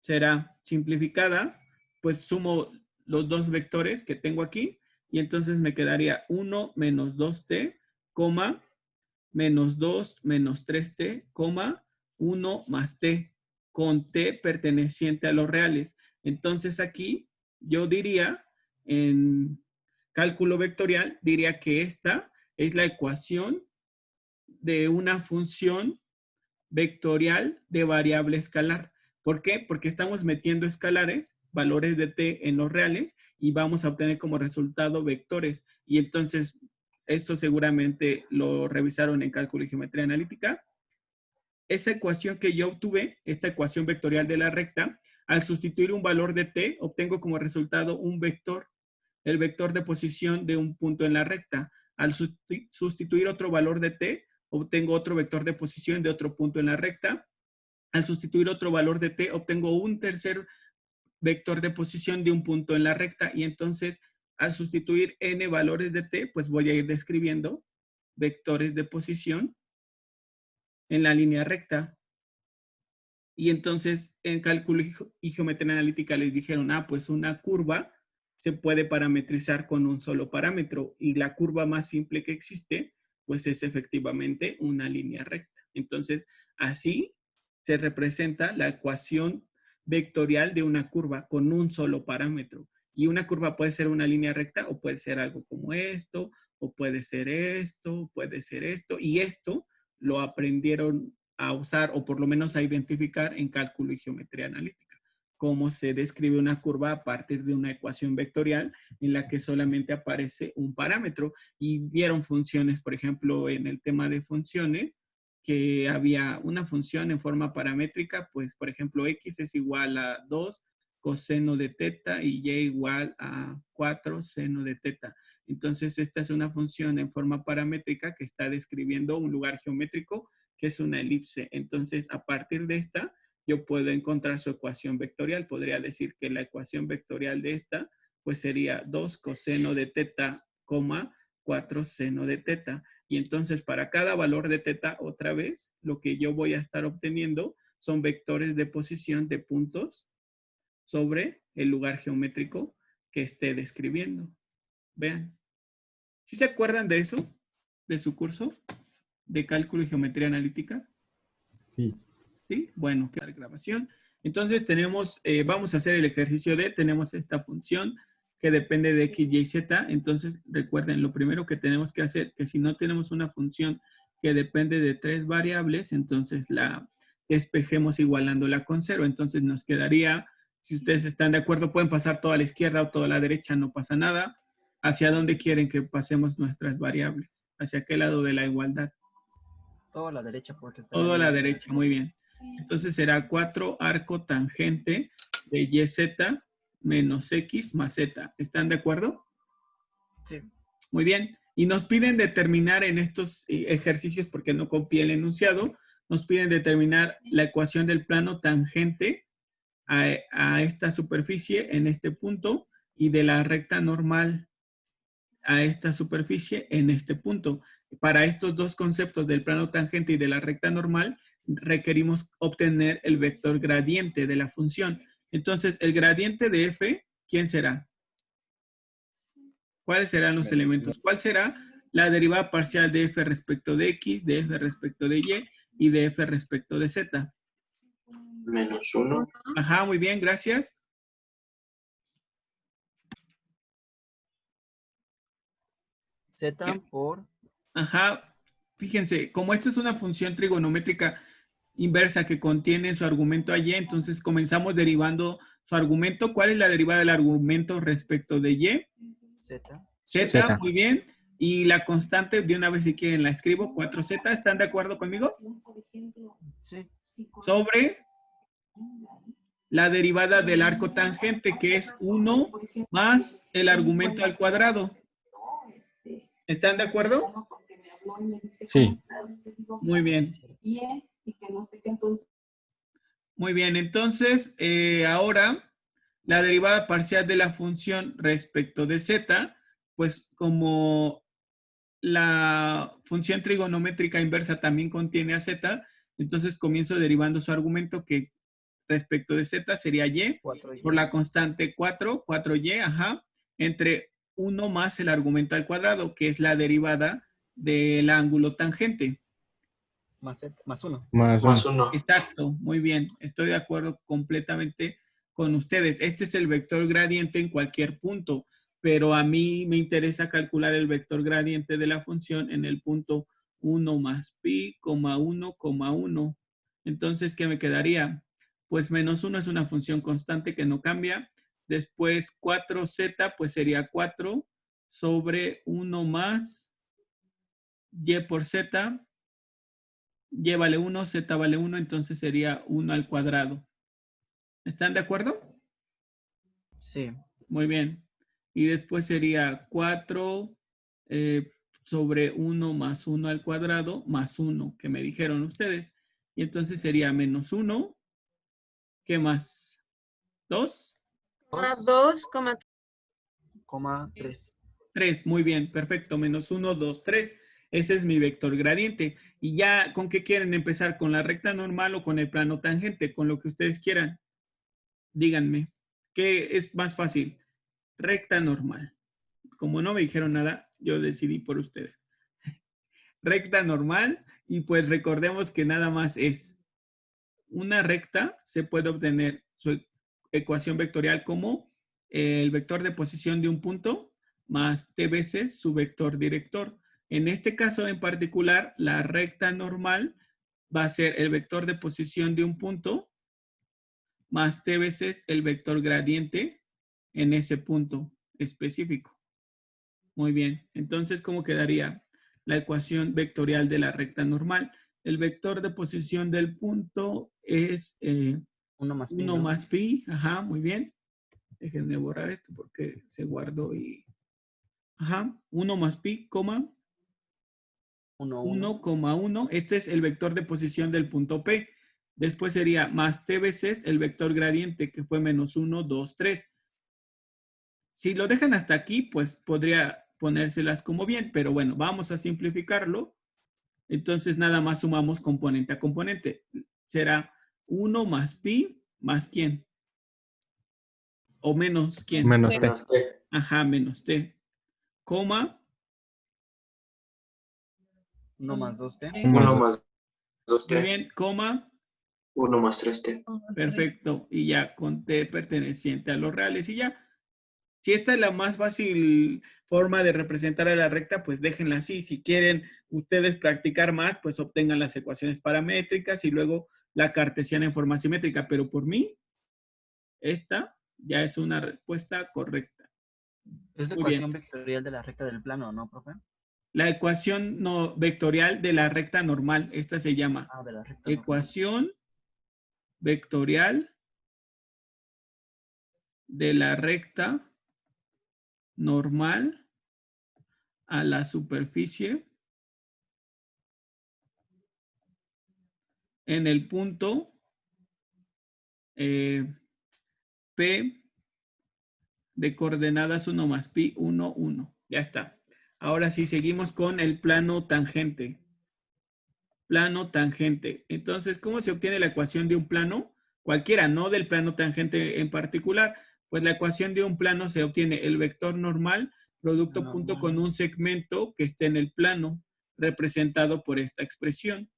será simplificada, pues sumo los dos vectores que tengo aquí, y entonces me quedaría 1 menos 2t, coma, menos 2 menos 3t, coma, 1 más t, con t perteneciente a los reales. Entonces aquí yo diría, en cálculo vectorial, diría que esta es la ecuación de una función vectorial de variable escalar. ¿Por qué? Porque estamos metiendo escalares, valores de t en los reales, y vamos a obtener como resultado vectores. Y entonces, esto seguramente lo revisaron en cálculo y geometría analítica. Esa ecuación que yo obtuve, esta ecuación vectorial de la recta, al sustituir un valor de t, obtengo como resultado un vector, el vector de posición de un punto en la recta. Al sustituir otro valor de t, obtengo otro vector de posición de otro punto en la recta. Al sustituir otro valor de t, obtengo un tercer vector de posición de un punto en la recta. Y entonces, al sustituir n valores de t, pues voy a ir describiendo vectores de posición en la línea recta. Y entonces, en cálculo y geometría analítica les dijeron, pues una curva se puede parametrizar con un solo parámetro. Y la curva más simple que existe, pues es efectivamente una línea recta. Entonces, así se representa la ecuación vectorial de una curva con un solo parámetro. Y una curva puede ser una línea recta o puede ser algo como esto, o puede ser esto, puede ser esto. Y esto lo aprendieron a usar, o por lo menos a identificar en cálculo y geometría analítica. Cómo se describe una curva a partir de una ecuación vectorial en la que solamente aparece un parámetro. Y vieron funciones, por ejemplo, en el tema de funciones, que había una función en forma paramétrica, pues por ejemplo, x es igual a 2 coseno de teta y y igual a 4 seno de teta. Entonces, esta es una función en forma paramétrica que está describiendo un lugar geométrico que es una elipse. Entonces, a partir de esta, yo puedo encontrar su ecuación vectorial. Podría decir que la ecuación vectorial de esta, pues sería 2 coseno de teta, 4 seno de teta. Y entonces, para cada valor de teta, otra vez, lo que yo voy a estar obteniendo son vectores de posición de puntos sobre el lugar geométrico que esté describiendo. Vean. ¿Sí se acuerdan de eso? ¿De su curso? ¿De cálculo y geometría analítica? Sí. ¿Sí? Bueno, queda la grabación. Entonces tenemos, vamos a hacer el ejercicio de, tenemos esta función que depende de x, y, z. Entonces recuerden, lo primero que tenemos que hacer, que si no tenemos una función que depende de 3 variables, entonces la despejemos igualándola con 0. Entonces nos quedaría, si ustedes están de acuerdo, pueden pasar toda a la izquierda o toda a la derecha, no pasa nada. ¿Hacia dónde quieren que pasemos nuestras variables? ¿Hacia qué lado de la igualdad? Todo a la derecha porque está Todo a la ahí. derecha, muy bien. Entonces será 4 arco tangente de YZ menos X más Z. ¿Están de acuerdo? Sí. Muy bien. Y nos piden determinar en estos ejercicios, porque no copié el enunciado, nos piden determinar la ecuación del plano tangente a esta superficie en este punto y de la recta normal a esta superficie en este punto. Para estos dos conceptos del plano tangente y de la recta normal, requerimos obtener el vector gradiente de la función. Entonces, el gradiente de f, ¿quién será? ¿Cuáles serán los elementos? ¿Cuál será la derivada parcial de f respecto de x, de f respecto de y de f respecto de z? -1. Ajá, muy bien, gracias. Z por... Ajá, fíjense, como esta es una función trigonométrica inversa que contiene su argumento a y, entonces comenzamos derivando su argumento. ¿Cuál es la derivada del argumento respecto de y? Z. Z, muy bien. Y la constante, de una vez si quieren la escribo, 4z, ¿están de acuerdo conmigo? Sí. Sobre la derivada del arco tangente, que es 1 más el argumento al cuadrado. ¿Están de acuerdo? Sí. Muy bien. Muy bien, entonces ahora la derivada parcial de la función respecto de z, pues como la función trigonométrica inversa también contiene a z, entonces comienzo derivando su argumento que respecto de z sería y 4y. por la constante 4, 4y, ajá, entre 1 más el argumento al cuadrado, que es la derivada del ángulo tangente. Más 1. Más Más 1. 1. Exacto, muy bien. Estoy de acuerdo completamente con ustedes. Este es el vector gradiente en cualquier punto, pero a mí me interesa calcular el vector gradiente de la función en el punto 1 más pi, 1, 1. Entonces, ¿qué me quedaría? Pues menos 1 es una función constante que no cambia. Después 4z, pues sería 4 sobre 1 más y por z. Y vale 1, z vale 1, entonces sería 1 al cuadrado. ¿Están de acuerdo? Sí. Muy bien. Y después sería 4 sobre 1 más 1 al cuadrado más 1, que me dijeron ustedes. Y entonces sería menos 1. ¿Qué más? 2. 2, 3. 3. Muy bien, perfecto. Menos 1, 2, 3. Ese es mi vector gradiente. Y ya, ¿con qué quieren empezar? ¿Con la recta normal o con el plano tangente? Con lo que ustedes quieran. Díganme, ¿qué es más fácil? Recta normal. Como no me dijeron nada, yo decidí por ustedes. Recta normal, y pues recordemos que nada más es una recta, se puede obtener su ecuación vectorial como el vector de posición de un punto más t veces su vector director. En este caso en particular, la recta normal va a ser el vector de posición de un punto más t veces el vector gradiente en ese punto específico. Muy bien. Entonces, ¿cómo quedaría la ecuación vectorial de la recta normal? El vector de posición del punto es 1 más pi. 1 ¿no? más pi. Ajá, muy bien. Déjenme borrar esto porque se guardó y... Ajá, 1 más pi, 1, 1,1. Este es el vector de posición del punto P. Después sería más t veces el vector gradiente, que fue menos 1, 2, 3. Si lo dejan hasta aquí, pues podría ponérselas como bien, pero bueno, vamos a simplificarlo. Entonces nada más sumamos componente a componente. Será 1 más pi más quién. O menos quién. Menos t. Menos t. Ajá, menos t. Coma. 1 más 2t. 1 más Muy 2t. bien, coma. 1 más 3t. Perfecto. Y ya con t perteneciente a los reales y ya. Si esta es la más fácil forma de representar a la recta, pues déjenla así. Si quieren ustedes practicar más, pues obtengan las ecuaciones paramétricas y luego la cartesiana en forma simétrica. Pero por mí, esta ya es una respuesta correcta. Es la Muy bien. ecuación vectorial de la recta del plano, ¿no, profe? La ecuación no, vectorial de la recta normal, esta se llama Ah, de la recta normal. ecuación vectorial de la recta normal a la superficie en el punto P de coordenadas 1 más pi 1, 1. Ya está. Ahora sí, seguimos con el plano tangente. Plano tangente. Entonces, ¿cómo se obtiene la ecuación de un plano? Cualquiera, no del plano tangente en particular. Pues la ecuación de un plano se obtiene el vector normal, producto Normal. punto con un segmento que esté en el plano, representado por esta expresión.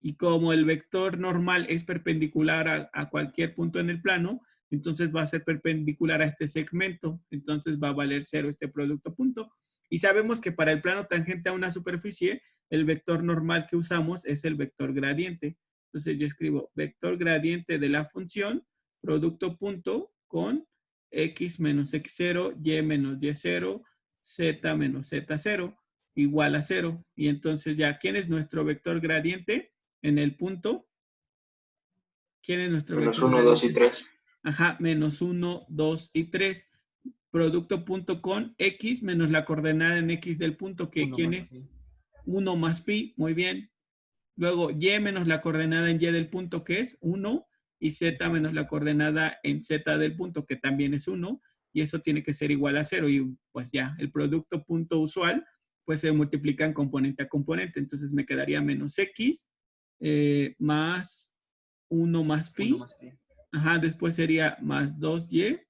Y como el vector normal es perpendicular a cualquier punto en el plano, entonces va a ser perpendicular a este segmento. Entonces va a valer 0 este producto punto. Y sabemos que para el plano tangente a una superficie, el vector normal que usamos es el vector gradiente. Entonces yo escribo vector gradiente de la función, producto punto con x menos x0, y menos y0, z menos z0, igual a 0. Y entonces ya, ¿quién es nuestro vector gradiente? En el punto, ¿quién es nuestro Menos vector 1, 2 y gradiente? 3. Ajá, menos 1, 2 y 3. Producto punto con x menos la coordenada en x del punto, que ¿quién es? 1 más pi, muy bien. Luego y menos la coordenada en y del punto, que es 1, y z menos la coordenada en z del punto, que también es 1, y eso tiene que ser igual a 0, y pues ya, el producto punto usual, pues se multiplican componente a componente, entonces me quedaría menos x más 1 más pi. 1 más pi. Ajá, después sería más 2y.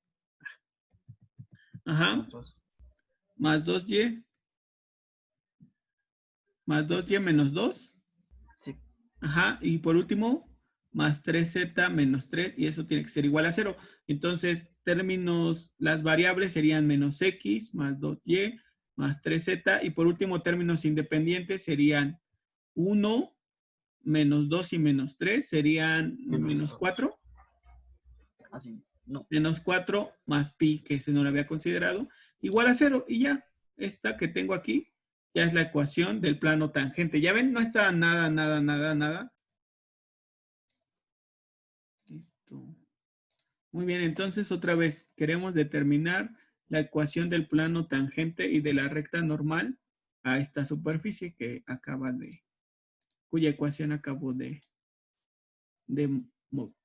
Ajá. Más 2. más 2y más 2y menos 2. Sí. Ajá, y por último, más 3z menos 3, y eso tiene que ser igual a 0. Entonces, las variables serían menos x más 2y más 3z, y por último, términos independientes serían 1 menos 2 y menos 3, serían menos 4. Así. No. Menos 4 más pi, que ese no lo había considerado, igual a 0, y ya, esta que tengo aquí, ya es la ecuación del plano tangente. ¿Ya ven? No está nada. Listo. Muy bien, entonces otra vez queremos determinar la ecuación del plano tangente y de la recta normal a esta superficie cuya ecuación acabo de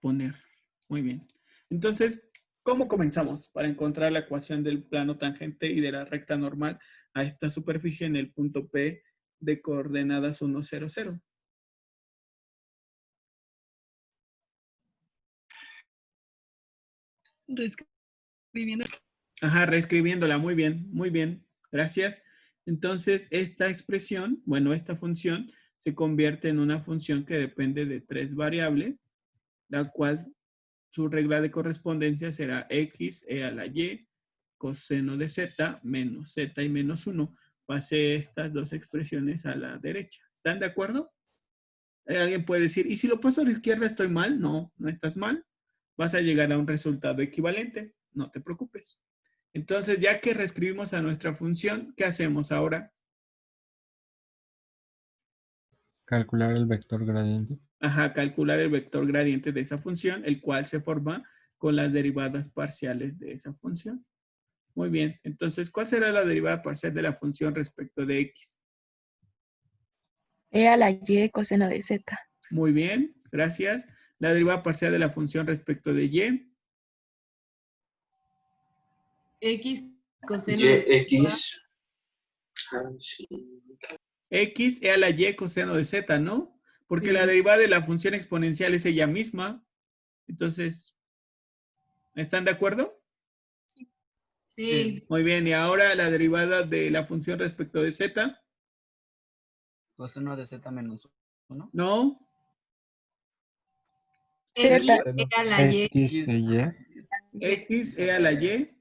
poner. Muy bien. Entonces, ¿cómo comenzamos para encontrar la ecuación del plano tangente y de la recta normal a esta superficie en el punto P de coordenadas 1, 0, 0? Reescribiendo. Ajá, reescribiéndola. Muy bien. Gracias. Entonces, esta expresión, bueno, esta función se convierte en una función que depende de 3 variables, la cual su regla de correspondencia será x e a la y coseno de z menos z y menos 1. Pase estas dos expresiones a la derecha. ¿Están de acuerdo? Alguien puede decir, ¿y si lo paso a la izquierda estoy mal? No, no estás mal. Vas a llegar a un resultado equivalente. No te preocupes. Entonces, ya que reescribimos a nuestra función, ¿qué hacemos ahora? Calcular el vector gradiente. Ajá, calcular el vector gradiente de esa función, el cual se forma con las derivadas parciales de esa función. Muy bien, entonces, ¿cuál será la derivada parcial de la función respecto de x? E a la y coseno de z. Muy bien, gracias. La derivada parcial de la función respecto de y. X coseno Y, de X. Sí. X e a la y coseno de z, ¿no? Porque Sí. la derivada de la función exponencial es ella misma. Entonces, ¿están de acuerdo? Sí. Muy bien, y ahora la derivada de la función respecto de z. Coseno de z menos 1. ¿No? X Z. e a la y X de Y. X e a la y.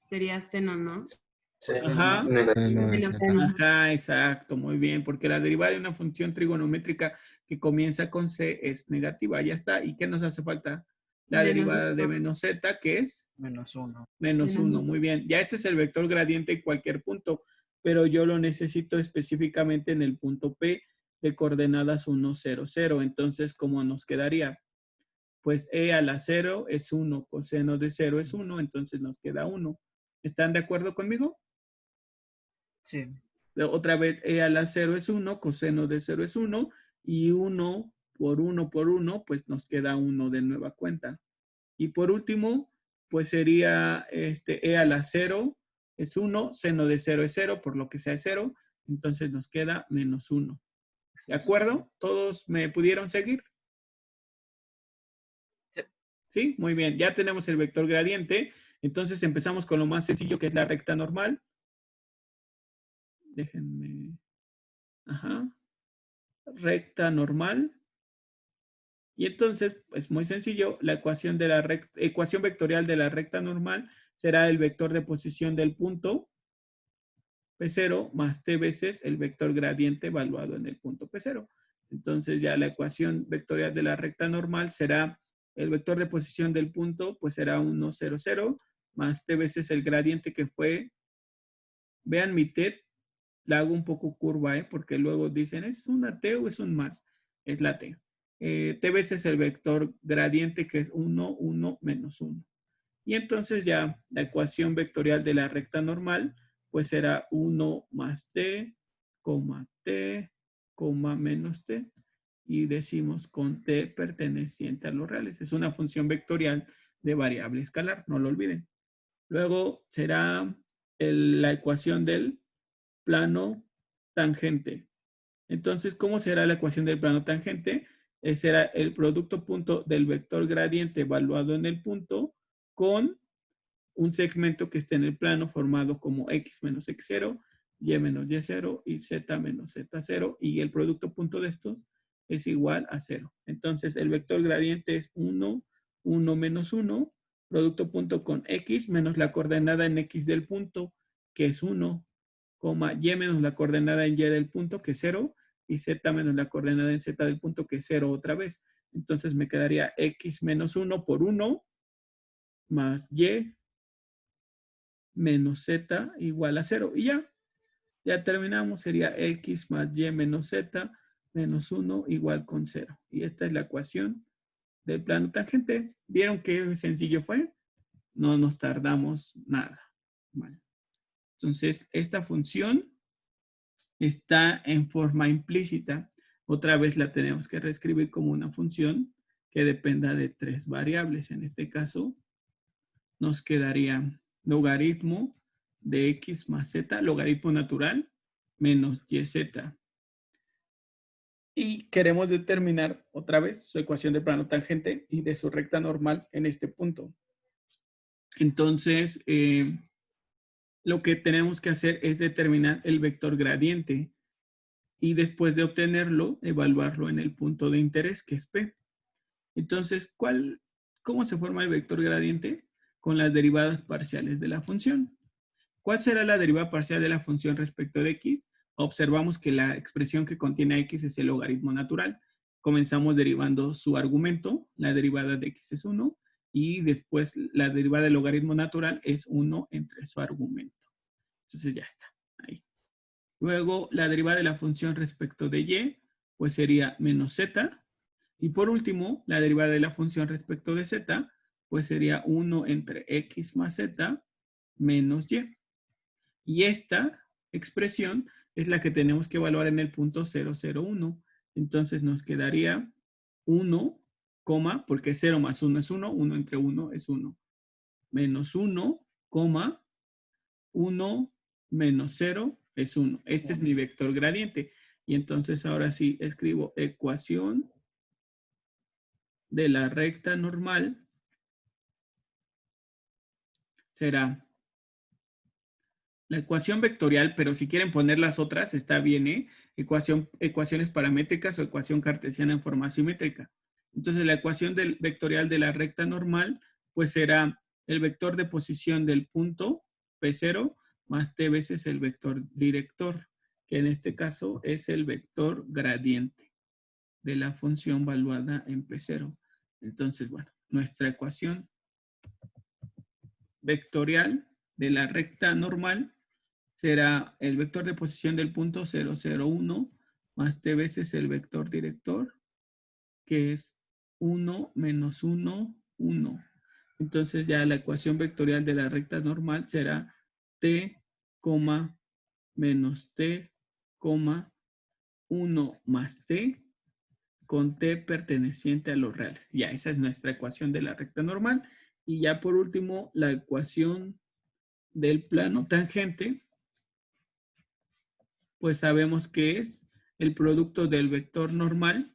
sería seno, ¿no? Ajá. Negativo. Menos Z. seno. Ajá, exacto, muy bien, porque la derivada de una función trigonométrica que comienza con c es negativa, ya está. ¿Y qué nos hace falta? La Menos derivada de uno. menos z, que es Menos 1. menos Menos 1, muy bien. Ya este es el vector gradiente en cualquier punto, pero yo lo necesito específicamente en el punto P de coordenadas 1, 0, 0. Entonces, ¿cómo nos quedaría? Pues e a la 0 es 1, coseno de 0 es 1, entonces nos queda 1. ¿Están de acuerdo conmigo? Sí. Otra vez, e a la 0 es 1, coseno de 0 es 1, y 1 por 1, pues nos queda 1 de nueva cuenta. Y por último, pues sería e a la 0 es 1, seno de 0 es 0, por lo que sea 0, entonces nos queda menos 1. ¿De acuerdo? ¿Todos me pudieron seguir? Sí, muy bien. Ya tenemos el vector gradiente. Entonces empezamos con lo más sencillo, que es la recta normal. Déjenme. Ajá. Recta normal. Y entonces, pues muy sencillo, la ecuación de ecuación vectorial de la recta normal será el vector de posición del punto P0 más t veces el vector gradiente evaluado en el punto P0. Entonces ya la ecuación vectorial de la recta normal será el vector de posición del punto, pues será 1, 0, 0, más t veces el gradiente que fue. Vean mi t, la hago un poco curva, porque luego dicen, ¿es una t o es un más? Es la t. T veces el vector gradiente, que es 1, 1, menos 1. Y entonces ya la ecuación vectorial de la recta normal, pues será 1 más t, menos t. Y decimos con t perteneciente a los reales. Es una función vectorial de variable escalar, no lo olviden. Luego será la ecuación del plano tangente. Entonces, ¿cómo será la ecuación del plano tangente? Será el producto punto del vector gradiente evaluado en el punto con un segmento que esté en el plano formado como x menos x0, y menos y0 y z menos z0, y el producto punto de estos es igual a 0. Entonces, el vector gradiente es 1, 1 menos 1, producto punto con x menos la coordenada en x del punto, que es 1, y menos la coordenada en y del punto, que es 0, y z menos la coordenada en z del punto, que es 0 otra vez. Entonces me quedaría x menos 1 por 1 más y menos z igual a 0. Y ya terminamos. Sería x más y menos z menos 1 igual con 0. Y esta es la ecuación del plano tangente. ¿Vieron qué sencillo fue? No nos tardamos nada. Vale. Entonces, esta función está en forma implícita. Otra vez la tenemos que reescribir como una función que dependa de 3 variables. En este caso, nos quedaría logaritmo de x más z, logaritmo natural, menos yz. Y queremos determinar otra vez su ecuación de plano tangente y de su recta normal en este punto. Entonces, lo que tenemos que hacer es determinar el vector gradiente y después de obtenerlo, evaluarlo en el punto de interés, que es P. Entonces, ¿cómo se forma el vector gradiente? Con las derivadas parciales de la función. ¿Cuál será la derivada parcial de la función respecto de x? Observamos que la expresión que contiene a x es el logaritmo natural. Comenzamos derivando su argumento, la derivada de x es 1, y después la derivada del logaritmo natural es 1 entre su argumento. Entonces ya está, ahí. Luego, la derivada de la función respecto de y, pues sería menos z. Y por último, la derivada de la función respecto de z, pues sería 1 entre x más z menos y. Y esta expresión es la que tenemos que evaluar en el punto 0,01. Entonces nos quedaría 1, porque 0 más 1 es 1, 1 entre 1 es 1. Menos 1, 1 menos 0 es 1. Este es mi vector gradiente. Y entonces ahora sí escribo ecuación de la recta normal. Será la ecuación vectorial, pero si quieren poner las otras, está bien, ¿eh? Ecuaciones paramétricas o ecuación cartesiana en forma simétrica. Entonces, la ecuación vectorial de la recta normal, pues será el vector de posición del punto P0 más t veces el vector director, que en este caso es el vector gradiente de la función valuada en P0. Entonces, bueno, nuestra ecuación vectorial de la recta normal será el vector de posición del punto 0,01 más t veces el vector director, que es 1 menos 1, 1. Entonces ya la ecuación vectorial de la recta normal será t, menos t, 1 más t, con t perteneciente a los reales. Ya, esa es nuestra ecuación de la recta normal. Y ya por último, la ecuación del plano tangente, pues sabemos que es el producto del vector normal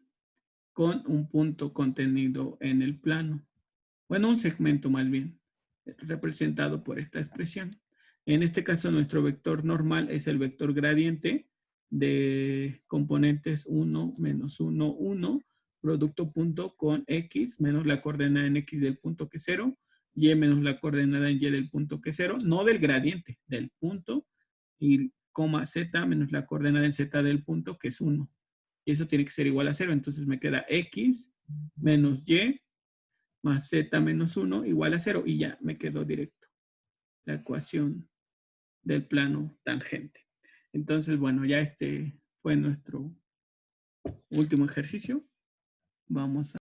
con un punto contenido en el plano. Bueno, un segmento más bien, representado por esta expresión. En este caso, nuestro vector normal es el vector gradiente de componentes 1, menos 1, 1, producto punto con x menos la coordenada en x del punto que es 0, y menos la coordenada en y del punto que es 0, no del gradiente, del punto, y z menos la coordenada en z del punto que es 1. Y eso tiene que ser igual a 0. Entonces me queda x menos y más z menos 1 igual a 0. Y ya me quedó directo la ecuación del plano tangente. Entonces, bueno, ya este fue nuestro último ejercicio. Vamos a